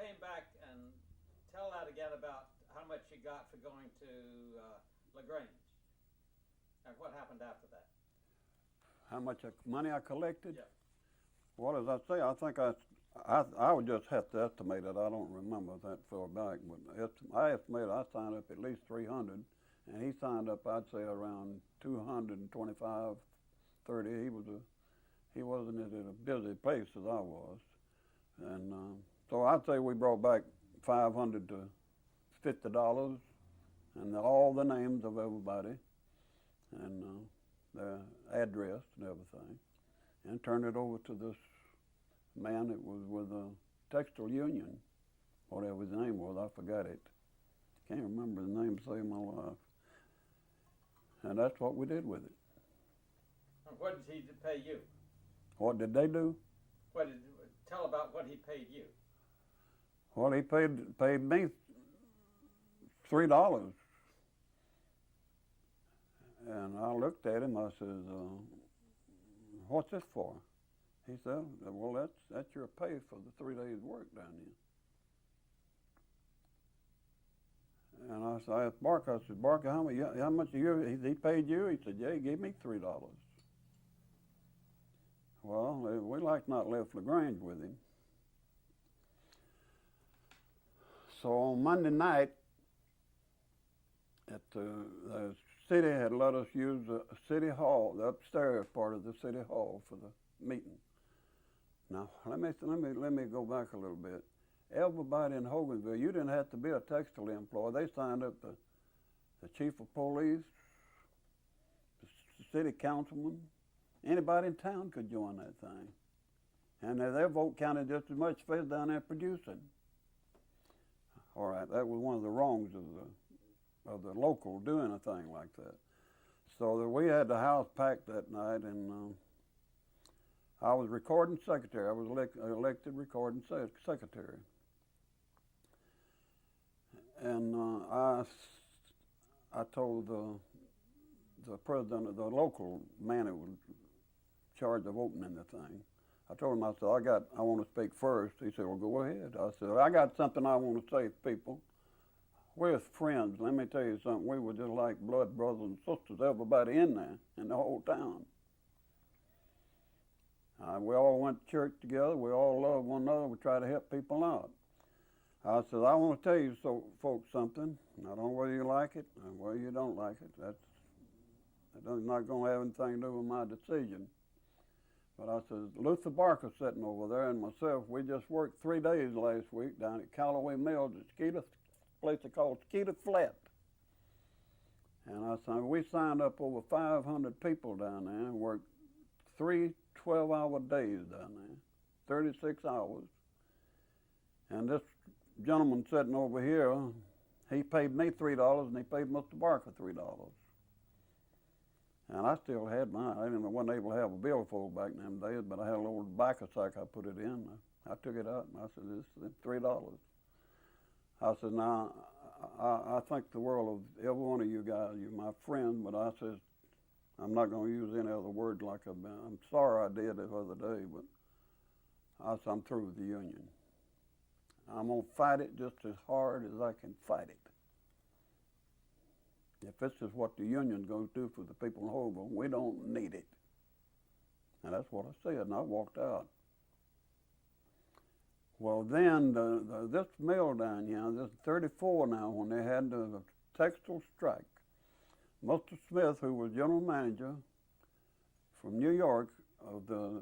came back and tell that again about how much you got for going to LaGrange and what happened after that. How much money I collected? Yeah. Well, as I say, I think I would just have to estimate it. I don't remember that far back, but I estimated I signed up at least 300, and he signed up, I'd say, around 225, 30. He wasn't at a busy place as I was, and so I'd say we brought back $500 to $50, and all the names of everybody, and their address and everything, and turned it over to this man that was with the Textile Union, whatever his name was, I forgot it. Can't remember his name to save my life. And that's what we did with it. And what did he pay you? What did they do? Tell about what he paid you. Well, he paid me $3. And I looked at him, I said, what's this for? He said, well, that's your pay for the 3 days' work down here. And I asked Barker, I said, Barker, how much he paid you? He said, yeah, he gave me $3. Well, we like not left LaGrange with him. So on Monday night, the city had let us use the city hall, the upstairs part of the city hall for the meeting. Now, let me go back a little bit. Everybody in Hogansville, you didn't have to be a textile employee. They signed up the chief of police, the city councilman, anybody in town could join that thing. And their vote counted just as much as down there producing. All right, that was one of the wrongs of the local doing a thing like that. So we had the house packed that night, and I was recording secretary. I was elected recording secretary. And I told the president of the local man who was in charge of opening the thing, I told him, I said, I want to speak first. He said, well, go ahead. I said, I got something I want to say to people. We're friends. Let me tell you something. We were just like blood brothers and sisters, everybody in there, in the whole town. We all went to church together. We all loved one another. We tried to help people out. I said, I want to tell you folks something. I don't know whether you like it or whether you don't like it. That's not going to have anything to do with my decision. But I said, Luther Barker sitting over there and myself, we just worked 3 days last week down at Callaway Mills at Skeeter, place called Skeeter Flat. And I said, we signed up over 500 people down there and worked 3 12-hour days down there, 36 hours. And this gentleman sitting over here, he paid me $3 and he paid Mr. Barker $3. And I still had mine. I wasn't able to have a billfold back in them days, but I had a little tobacco sack I put it in. I took it out and I said, this is $3. I said, now, I think the world of every one of you guys. You're my friend, but I said, I'm not going to use any other word like I've been. I'm sorry I did the other day, but I said, I'm through with the union. I'm going to fight it just as hard as I can fight it. If this is what the union's going to do for the people in Hogansville, we don't need it. And that's what I said, and I walked out. Well, then, this mill down here, this 34 now, when they had the textile strike, Mr. Smith, who was general manager from New York of the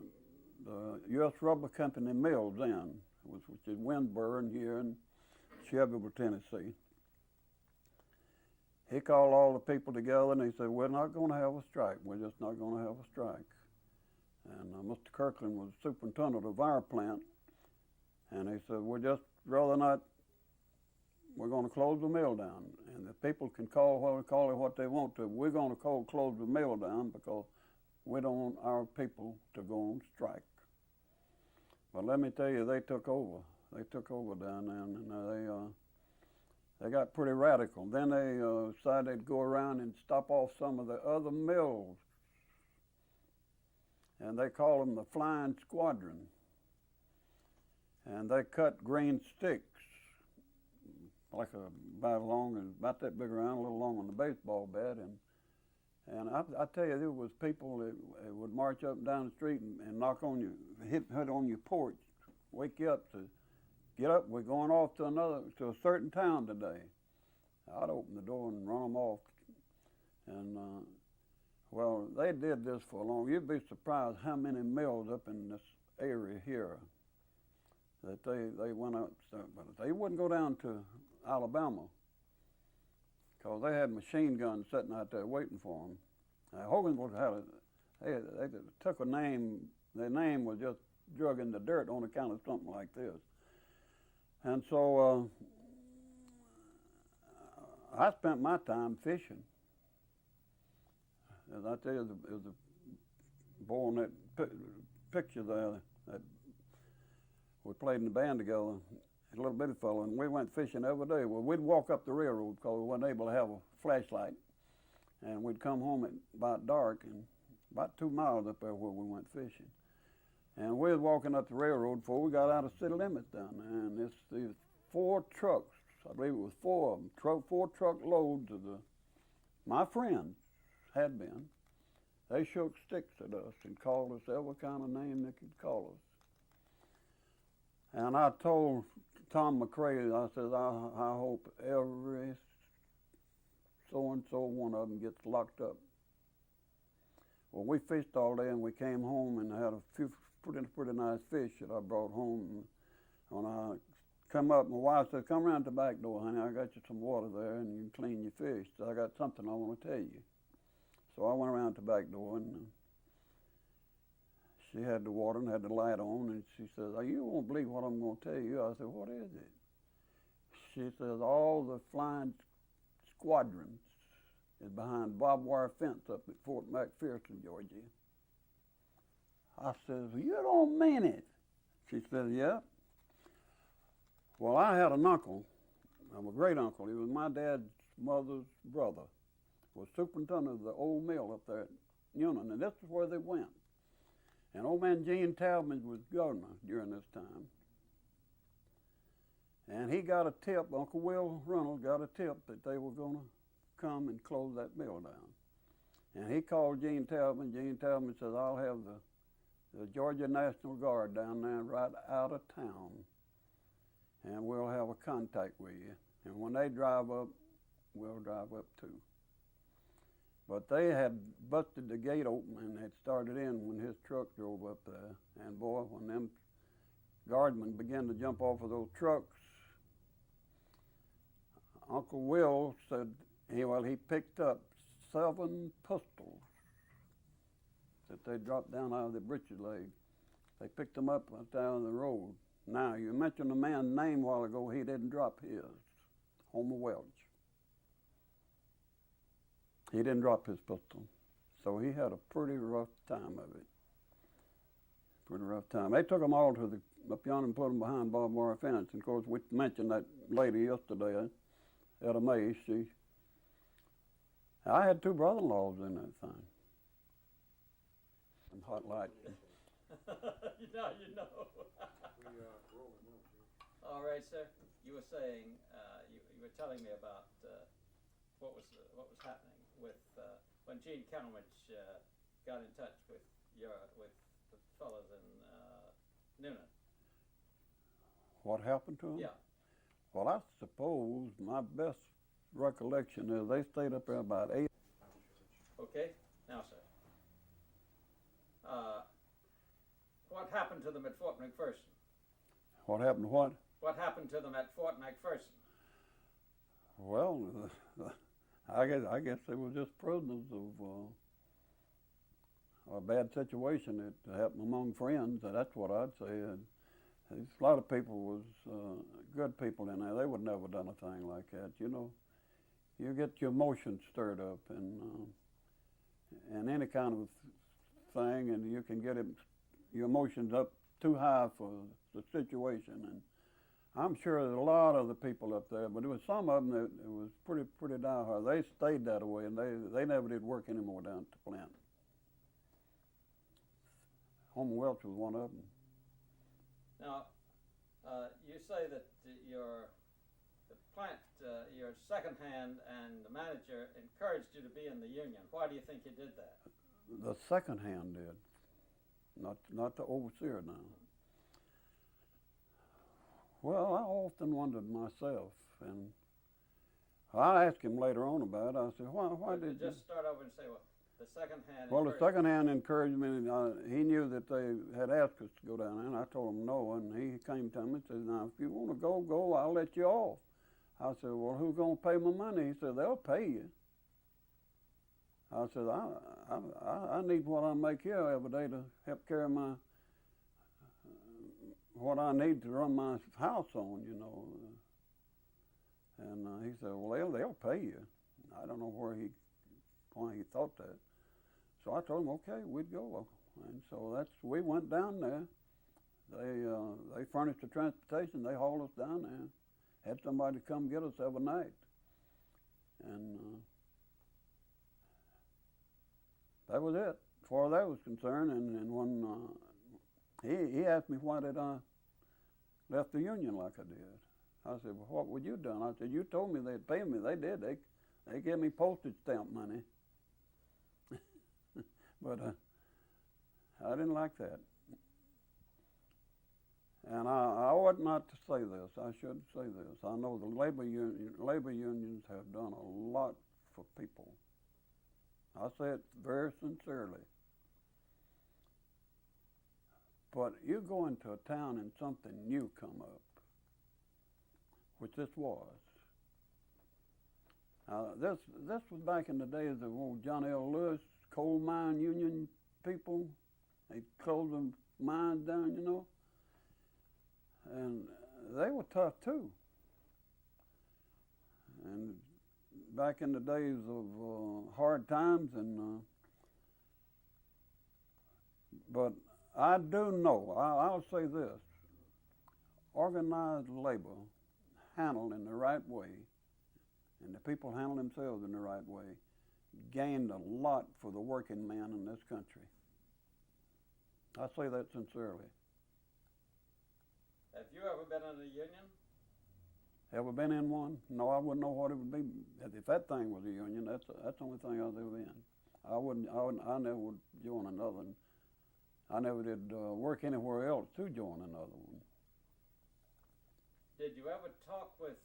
U.S. Rubber Company mills then, which is Winsboro here in Shelbyville, Tennessee. He called all the people together and he said, we're not going to have a strike. We're just not going to have a strike. And Mr. Kirkland was superintendent of our plant. And he said, we're just rather not, we're going to close the mill down. And the people can call it what they want to. We're going to close the mill down because we don't want our people to go on strike. But let me tell you, they took over. They took over down there, and they got pretty radical. Then they decided they'd go around and stop off some of the other mills. And they called them the Flying Squadron. and they cut green sticks, like about that big around, a little long on the baseball bat, and I tell you, there was people that would march up and down the street and knock on you, hit on your porch, wake you up to get up. We're going off to a certain town today. I'd open the door and run them off, and well, they did this for long. You'd be surprised how many mills up in this area here that they went out, but they wouldn't go down to Alabama, because they had machine guns sitting out there waiting for them. Hogan they took a name. Their name was just drug in the dirt on account of something like this. And so I spent my time fishing. As I tell you, there's a boy in that picture there that we played in the band together, a little bitty fellow, and we went fishing every day. Well, we'd walk up the railroad because we weren't able to have a flashlight, and we'd come home at about dark, and about 2 miles up there where we went fishing. And we was walking up the railroad before we got out of city limits down there, and these 4 trucks, I believe it was 4 of them, 4 truck loads of my friends had been. They shook sticks at us and called us every kind of name they could call us. And I told Tom McCrae, I said, I hope every so-and-so one of them gets locked up. Well, we fished all day, and we came home and had a few pretty nice fish that I brought home. And when I come up, my wife said, come around the back door, honey, I got you some water there, and you can clean your fish. So I got something I want to tell you. So I went around the back door, and she had the water and had the light on, and she says, oh, you won't believe what I'm going to tell you. I said, what is it? She says, all the flying squadrons is behind barbed wire fence up at Fort McPherson, Georgia. I says, well, you don't mean it. She says, yeah. Well, I had an uncle, I'm a great uncle. He was my dad's mother's brother, was superintendent of the old mill up there at Union, and this is where they went. And old man Gene Talmadge was governor during this time. And he got a tip, Uncle Will Reynolds got a tip that they were going to come and close that mill down. And he called Gene Talmadge. Gene Talmadge says, I'll have the Georgia National Guard down there right out of town, and we'll have a contact with you. And when they drive up, we'll drive up too. But they had busted the gate open and had started in when his truck drove up there. And boy, when them guardsmen began to jump off of those trucks, Uncle Will said, he picked up 7 pistols that they dropped down out of the breeches leg. They picked them up down the road. Now, you mentioned a man's name a while ago. He didn't drop his, Homer Welch. He didn't drop his pistol. So he had a pretty rough time of it. Pretty rough time. They took them all to up yonder and put them behind barbed wire fence. And of course, we mentioned that lady yesterday, Etta May. I had 2 brother-in-laws in that thing. And hot light. you know. All right, sir. You were saying, you were telling me about what was happening with when Gene Talmadge got in touch with the fellows in Noonan. What happened to them? Yeah. Well, I suppose my best recollection is they stayed up there about 8. Okay. Now, sir. What happened to them at Fort McPherson? What happened to what? What happened to them at Fort McPherson? Well, I guess they were just prisoners of a bad situation that happened among friends. That's what I'd say. A lot of people was good people in there. They would never done a thing like that. You know, you get your emotions stirred up and any kind of thing, and you can get your emotions up too high for the situation. And I'm sure there's a lot of the people up there, but there was some of them that it was pretty diehard. They stayed that way, and they never did work anymore down at the plant. Homer Welch was one of them. Now, You say that the plant, your second hand and the manager encouraged you to be in the union. Why do you think he did that? The second hand did, not the overseer now. Well, I often wondered myself, and I asked him later on about it. I said, why did you? Just start over and say, well, the second hand. Well, the second hand encouraged me. He knew that they had asked us to go down there, and I told him no. And he came to me and said, "Now, if you want to go, I'll let you off." I said, "Well, who's going to pay my money?" He said, "They'll pay you." I said, I need what I make here every day to help carry my what I need to run my house on, you know." And he said, "Well, they'll pay you." I don't know why he thought that. So I told him, okay, we'd go. And so we went down there. They furnished the transportation. They hauled us down there. Had somebody come get us every night. And that was it, as far as that was concerned. And when he asked me why did I left the union like I did. I said, "Well, what would you done?" I said, "You told me they'd pay me." They did. They gave me postage stamp money. But I didn't like that. And I ought not to say this. I shouldn't say this. I know the labor unions have done a lot for people. I say it very sincerely. But you go into a town and something new come up, which this was. This was back in the days of old John L. Lewis, coal mine union people. They closed the mines down, you know. And they were tough too. And back in the days of hard times, but I do know, I'll say this, organized labor handled in the right way, and the people handled themselves in the right way, gained a lot for the working man in this country. I say that sincerely. Have you ever been in a union? Ever been in one? No, I wouldn't know what it would be. If that thing was a union, that's the only thing I was ever in. I never would join another one. I never did work anywhere else to join another one. Did you ever talk with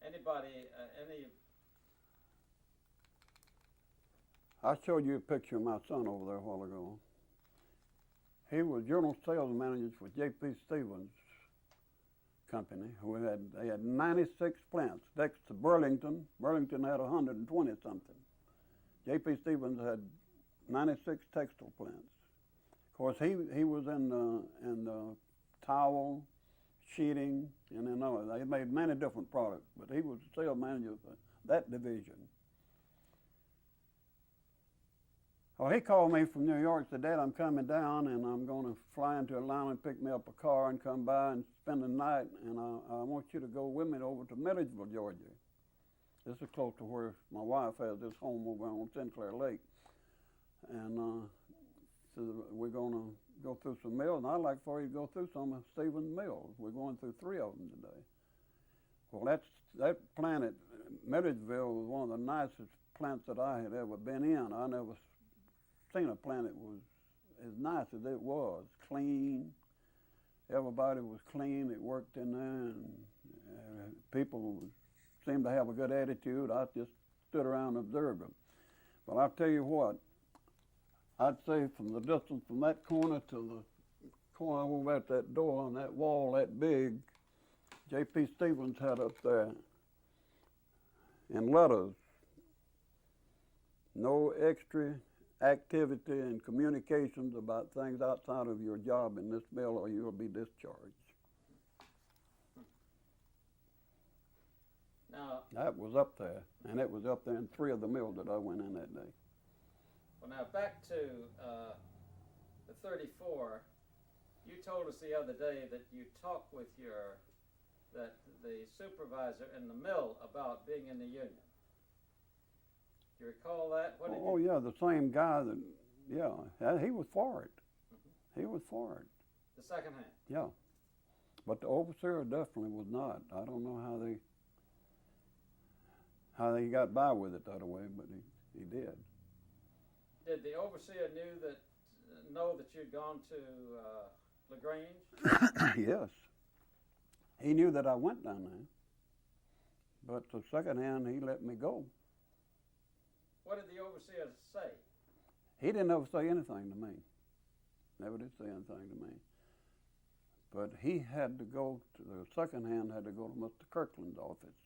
anybody, I showed you a picture of my son over there a while ago. He was general sales manager for J.P. Stevens Company, they had 96 plants. Next to Burlington had 120 something. J.P. Stevens had 96 textile plants. Of course, he was in the towel, sheeting, and then they made many different products, but he was the sales manager for that division. Well, he called me from New York, said, "Dad, I'm coming down, and I'm going to fly into Atlanta and pick me up a car and come by and spend the night, and I want you to go with me over to Milledgeville, Georgia." This is close to where my wife has this home over on Sinclair Lake. And so we're going to go through some mills, and I'd like for you to go through some of Stevens' mills. We're going through 3 of them today. Well, that plant at Milledgeville was one of the nicest plants that I had ever been in. I never seen a plant that was as nice as it was, clean. Everybody was clean that worked in there, and people seemed to have a good attitude. I just stood around and observed them. But I'll tell you what, I'd say from the distance from that corner to the corner over at that door on that wall that big, J.P. Stevens had up there in letters, "No extra activity and communications about things outside of your job in this mill or you'll be discharged." Now, that was up there, and it was up there in 3 of the mills that I went in that day. Well, now back to the 34, you told us the other day that you talked with the supervisor in the mill about being in the union. Do you recall that? Yeah, the same guy he was for it. Mm-hmm. He was for it. The second hand? Yeah. But the overseer definitely was not. I don't know how they got by with it that way, but he did. Did the overseer know that you'd gone to LaGrange? Yes. He knew that I went down there. But the second hand, he let me go. What did the overseer say? He didn't ever say anything to me. Never did say anything to me. But he had to go to, the second hand had to go to Mr. Kirkland's office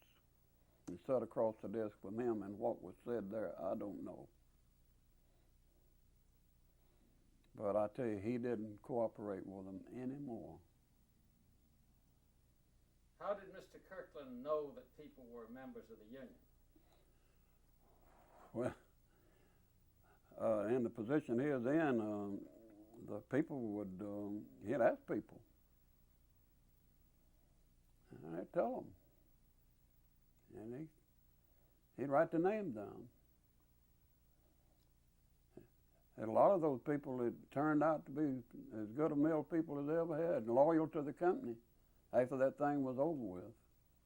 and sat across the desk with him, and what was said there, I don't know. But I tell you, he didn't cooperate with them anymore. How did Mr. Kirkland know that people were members of the union? Well, in the position he was in, the people would, he'd ask people. And I'd tell them. And he'd write the names down. And a lot of those people, it turned out to be as good a mill people as they ever had, and loyal to the company after that thing was over with.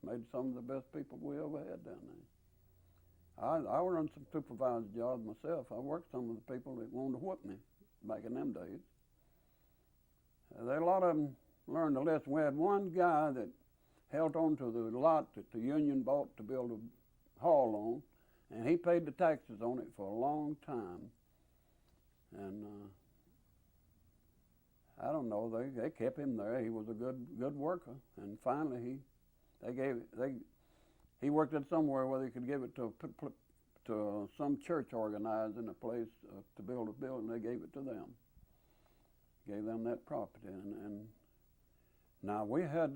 Made some of the best people we ever had down there. I run some supervisor jobs myself. I worked some of the people that wanted to whip me back in them days. A lot of them learned a lesson. We had one guy that held on to the lot that the union bought to build a hall on, and he paid the taxes on it for a long time. And I don't know, they kept him there. He was a good worker, and finally he worked at somewhere where they could give it to some church organizing a place to build a building. They gave it to them, gave them that property, and now we had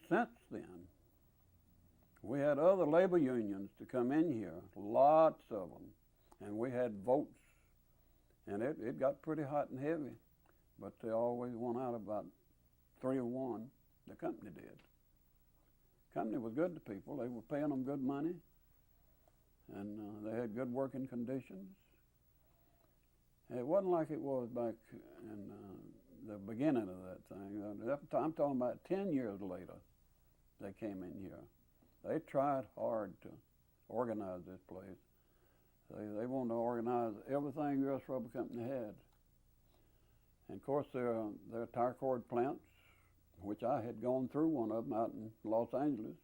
since then we had other labor unions to come in here, lots of them, and we had votes. And it got pretty hot and heavy, but they always won out about 3-1. The company did. The company was good to people. They were paying them good money, and they had good working conditions. And it wasn't like it was back in the beginning of that thing. I'm talking about 10 years later, they came in here. They tried hard to organize this place. They wanted to organize everything U.S. Rubber Company had. And of course, their tire cord plants, which I had gone through one of them out in Los Angeles,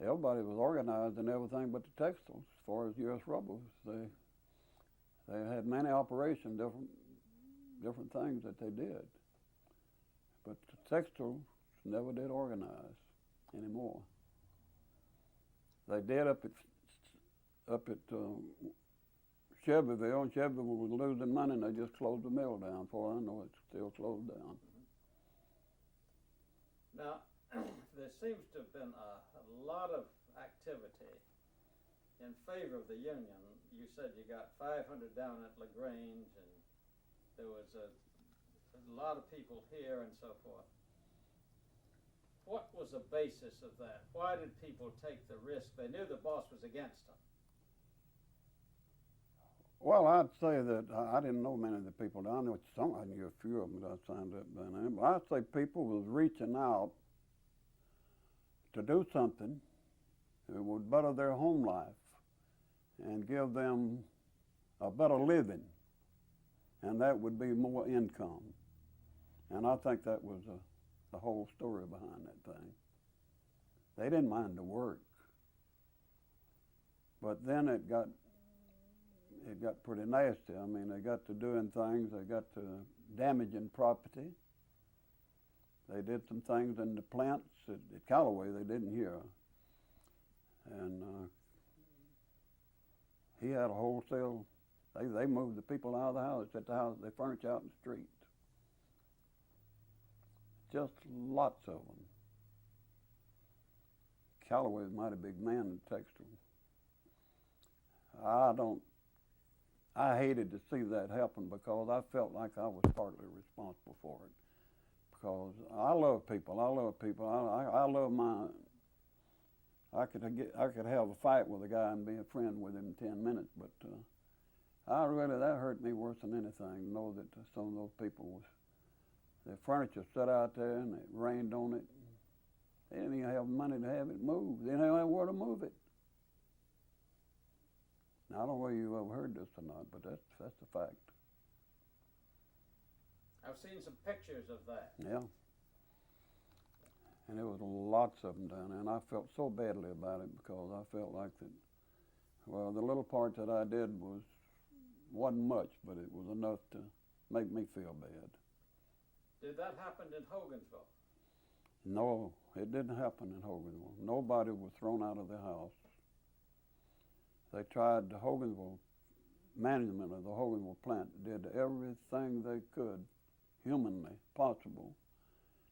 everybody was organized in everything but the textiles as far as U.S. Rubber. They had many operations, different things that they did. But the textiles never did organize anymore. They did up at Chevyville, and Chevyville was losing money, and they just closed the mill down. For all I know, it's still closed down. Now, there seems to have been a lot of activity in favor of the union. You said you got 500 down at LaGrange, and there was a lot of people here and so forth. What was the basis of that? Why did people take the risk? They knew the boss was against them. Well, I'd say that I didn't know many of the people down there. I knew a few of them that I signed up by name. But I'd say people was reaching out to do something that would better their home life and give them a better living, and that would be more income. And I think that was the whole story behind that thing. They didn't mind the work, but then it got pretty nasty. I mean, they got to doing things, they got to damaging property. They did some things in the plants at Callaway they didn't hear. And he had a wholesale, they moved the people out of the house, set the house, they furniture out in the street. Just lots of them. Callaway was a mighty big man in textile. I hated to see that happen because I felt like I was partly responsible for it. Because I love people. I love I could have a fight with a guy and be a friend with him in 10 minutes, but that hurt me worse than anything. To know that some of those people The furniture sat out there and it rained on it. They didn't even have money to have it moved. They didn't have where to move it. Now, I don't know whether you've ever heard this or not, but that's a fact. I've seen some pictures of that. Yeah. And there was lots of them down there, and I felt so badly about it because I felt like that, well, the little part that I did wasn't much, but it was enough to make me feel bad. Did that happen in Hogansville? No, it didn't happen in Hogansville. Nobody was thrown out of the house. They tried, the Hogansville management of the Hogansville plant did everything they could, humanly possible,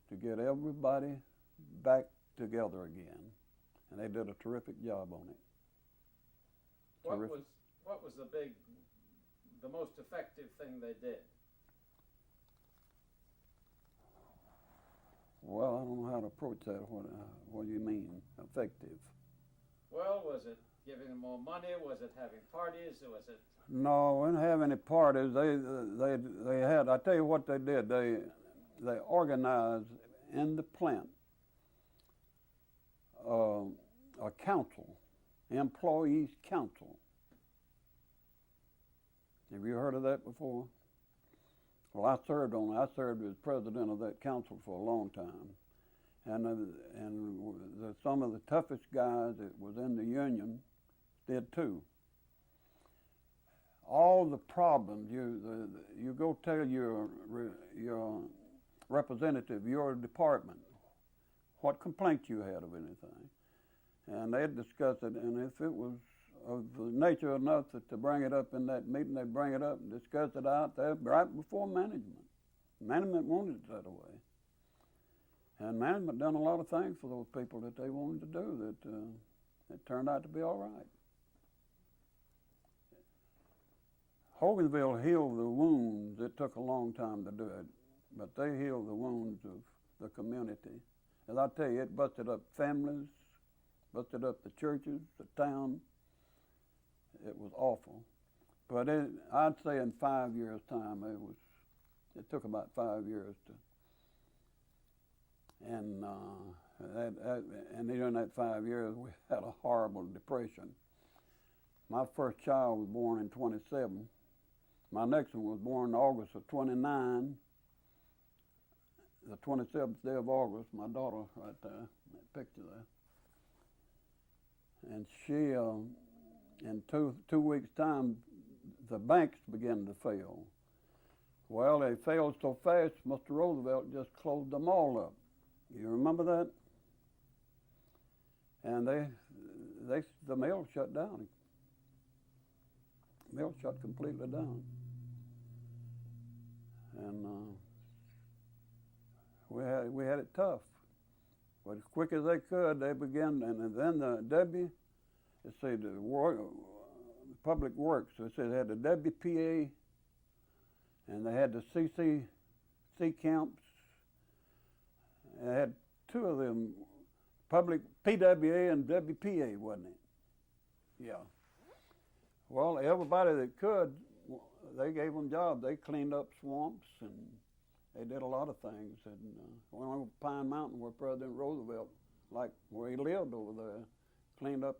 to get everybody back together again. And they did a terrific job on it. What was the most effective thing they did? Well, I don't know how to approach that. What do you mean, effective? Well, was it giving them more money? Was it having parties? Or was it? No, we didn't have any parties. They had. I tell you what they did. They organized in the plant a council, employees council. Have you heard of that before? Well, I served as president of that council for a long time, and some of the toughest guys that was in the union did too. All the problems you go tell your representative, your department, what complaint you had of anything, and they'd discuss it. And if it was of the nature enough to bring it up in that meeting, they'd bring it up and discuss it out there right before management. Management wanted it that way, and management done a lot of things for those people that they wanted to do that turned out to be all right. Hogansville healed the wounds. It took a long time to do it, but they healed the wounds of the community. As I tell you, it busted up families, busted up the churches, the town. It was awful. But I'd say in 5 years' time, it took about 5 years and during that 5 years, we had a horrible depression. My first child was born in 27. My next one was born in August of 29. The 27th day of August, my daughter right there, that picture there. And she, in two weeks' time, the banks began to fail. Well, they failed so fast, Mr. Roosevelt just closed them all up. You remember that? And the mill shut down. The mill shut completely down. And we had it tough. But as quick as they could, they began, and then the Public Works, they said they had the WPA, and they had the CC camps. They had two of them, public PWA and WPA, wasn't it? Yeah. Well, everybody that could, they gave them jobs. They cleaned up swamps, and they did a lot of things. And went over Pine Mountain where President Roosevelt, like where he lived over there, cleaned up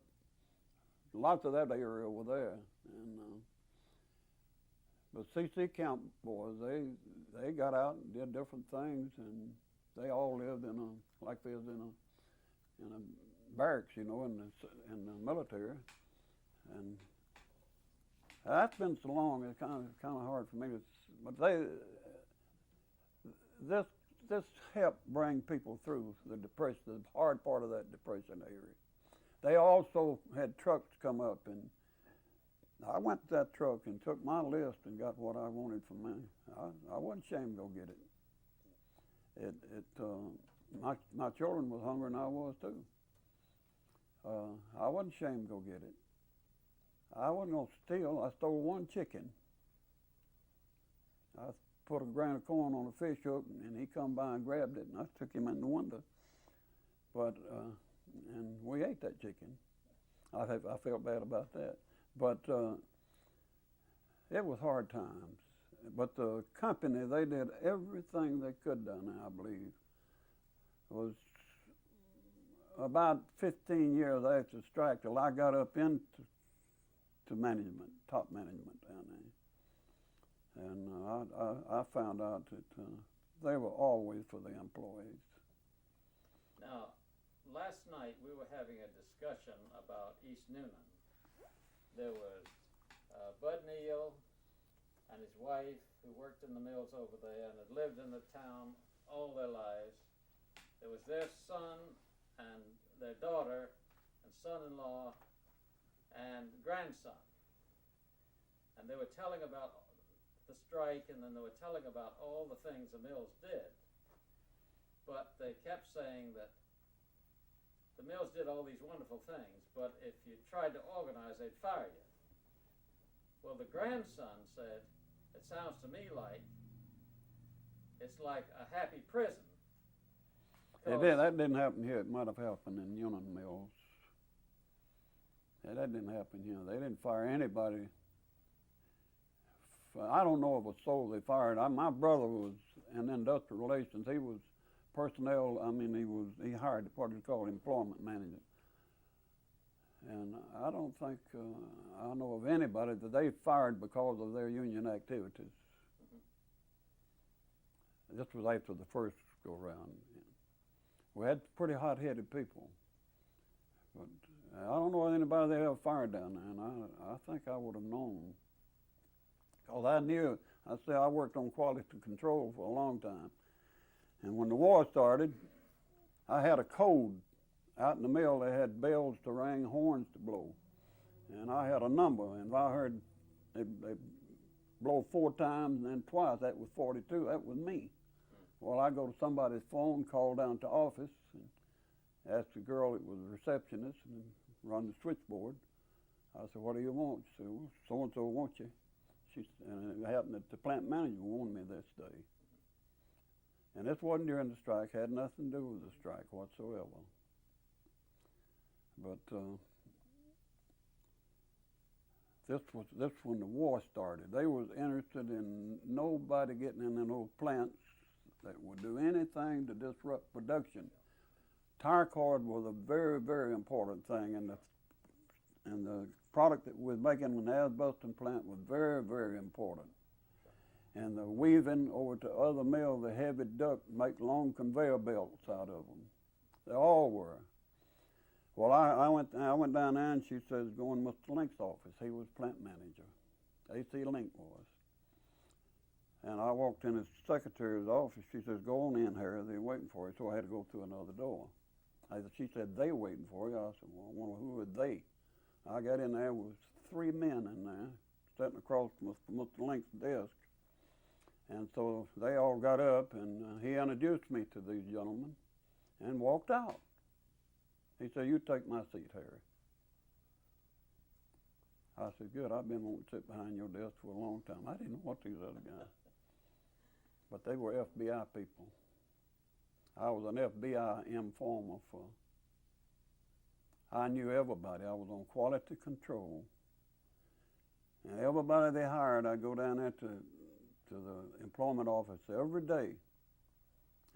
lots of that area over there. And but CC camp boys, they got out and did different things, and they all lived like they was in a barracks, you know, in the military. And that's been so long, it's kind of hard for me to. But this helped bring people through the depression, the hard part of that depression area. They also had trucks come up, and I went to that truck and took my list and got what I wanted for me. I wasn't ashamed to go get it. My children was hungry, and I was too. I wasn't ashamed to go get it. I wasn't going to steal. I stole one chicken. I put a grain of corn on a fish hook, and he come by and grabbed it, and I took him in the window. But and we ate that chicken. I felt bad about that. But it was hard times. but the company, they did everything they could down there, I believe. It was about 15 years after the strike till I got up into management, top management down there. And I found out that they were always for the employees. Now, last night we were having a discussion about East Noonan. There was Bud Neal and his wife, who worked in the mills over there and had lived in the town all their lives. There was their son and their daughter and son-in-law and grandson. And they were telling about the strike, and then they were telling about all the things the mills did. But they kept saying that the mills did all these wonderful things, but if you tried to organize, they'd fire you. Well, the grandson said, it sounds to me like it's like a happy prison. That didn't happen here. It might have happened in Union Mills. Yeah, that didn't happen here. They didn't fire anybody. I don't know if it was so they fired. My brother was in industrial relations. He was personnel. I mean, he hired what is called employment manager. And I don't think I know of anybody that they fired because of their union activities. Mm-hmm. This was after the first go round. We had pretty hot-headed people, but I don't know of anybody they ever fired down there, and I think I would have known. Because I knew, I worked on quality control for a long time, and when the war started, I had a code. Out in the mill, they had bells to ring, horns to blow, and I had a number, and if I heard they blow 4 times and then twice, that was 42, that was me. Well, I go to somebody's phone, call down to office, and ask the girl that was a receptionist and run the switchboard. I said, what do you want? She said, well, so-and-so wants you. And it happened that the plant manager wanted me this day. And this wasn't during the strike, had nothing to do with the strike whatsoever. But this when the war started. They was interested in nobody getting in those plants that would do anything to disrupt production. Tire cord was a very, very important thing, and the product that we was making in the asbestos plant was very, very important. And the weaving over to other mills, the heavy duct, make long conveyor belts out of them. They all were. Well, I went down there, and she says, go in Mr. Link's office. He was plant manager. A.C. Link was. And I walked in his secretary's office. She says, go on in here. They're waiting for you. So I had to go through another door. She said, they waiting for you. I said, well, I wonder who are they? I got in there, was 3 men in there, sitting across from Mr. Link's desk. And so they all got up, and he introduced me to these gentlemen and walked out. He said, you take my seat, Harry. I said, good, I've been wanting to sit behind your desk for a long time. I didn't know what these other guys. But they were FBI people. I was an FBI informer I knew everybody. I was on quality control. And everybody they hired, I'd go down there to the employment office every day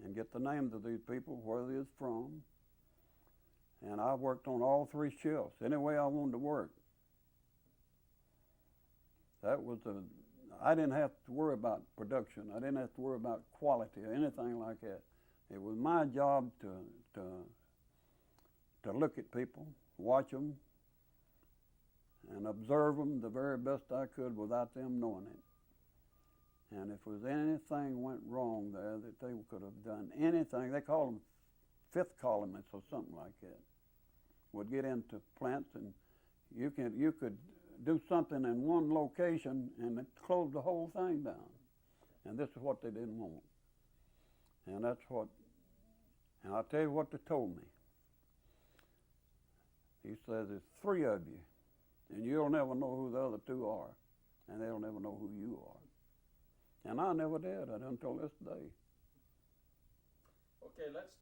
and get the names of these people, where they're from. And I worked on all 3 shifts, any way I wanted to work. I didn't have to worry about production. I didn't have to worry about quality or anything like that. It was my job to look at people, watch them, and observe them the very best I could without them knowing it. And if there was anything went wrong there that they could have done anything, they call them fifth columnists or something like that, would get into plants, and you could do something in one location and it closed the whole thing down. And this is what they didn't want. And and I'll tell you what they told me. He says, there's 3 of you, and you'll never know who the other 2 are, and they'll never know who you are. And I never did until this day. Okay, let's